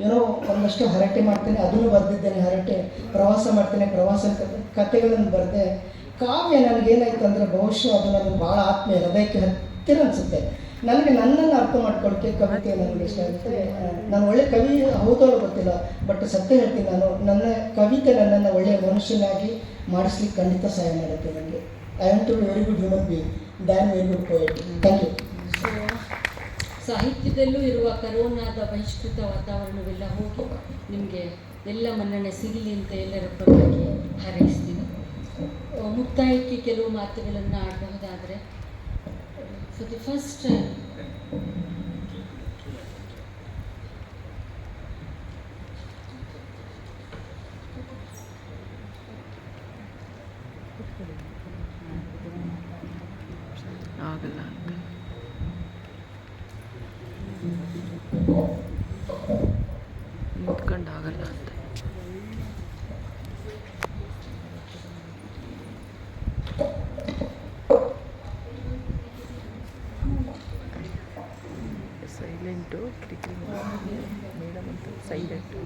ಏನೋ ಒಂದಷ್ಟು ಹರಟೆ ಮಾಡ್ತೇನೆ, ಅದನ್ನು ಬರೆದಿದ್ದೇನೆ. ಹರಟೆ ಪ್ರವಾಸ ಮಾಡ್ತೇನೆ, ಪ್ರವಾಸ ಕಥೆಗಳನ್ನು ಬರೆದೆ. ಕಾವ್ಯ ನನಗೇನಾಯ್ತು ಅಂದರೆ ಬಹುಶಃ ಅದು ನನಗೆ ಭಾಳ ಆತ್ಮೀಯ, ಹೃದಯಕ್ಕೆ ಹತ್ತಿರ ಅನಿಸುತ್ತೆ. ನನಗೆ ನನ್ನನ್ನು ಅರ್ಥ ಮಾಡ್ಕೊಳ್ಳೋಕ್ಕೆ ಕವಿತೆ ನನಗೆ ಇಷ್ಟ ಆಗುತ್ತೆ. ನಾನು ಒಳ್ಳೆ ಕವಿ ಹೌದೋ ಗೊತ್ತಿಲ್ಲ, ಬಟ್ ಸತ್ಯ ಹೇಳ್ತೀನಿ, ನನ್ನ ಕವಿತೆ ನನ್ನನ್ನು ಒಳ್ಳೆಯ ಮನುಷ್ಯನಾಗಿ ಮಾಡಿಸ್ಲಿಕ್ಕೆ ಖಂಡಿತ ಸಹಾಯ ಮಾಡುತ್ತೆ ನನಗೆ. I am to very good human being than very good poet. Thank you. ಸಾಹಿತ್ಯದಲ್ಲೂ ಇರುವ ಕರೋನಾದ ಬಹಿಷ್ಕೃತ ವಾತಾವರಣವೆಲ್ಲ ಹೋಗಿ ನಿಮಗೆ ಎಲ್ಲ ಮನ್ನಣೆ ಸಿಗಲಿ ಅಂತ ಎಲ್ಲರ ಪರವಾಗಿ ಹಾರೈಸ್ತೀನಿ. ಮುಕ್ತಾಯಕ್ಕೆ ಕೆಲವು ಮಾತುಗಳನ್ನು ಆಡಬಹುದಾದರೆ, ಫಾರ್ ದಿ ಫಸ್ಟ್ ಟೈಮ್ ಆಗಲ್ಲ ನಿಂತ್ಕೊಂಡು ಆಗಲ್ಲ ಅಂತ ಸೈಲೆಂಟು ಮೇಡಮ್ ಅಂತ ಸೈಲೆಂಟು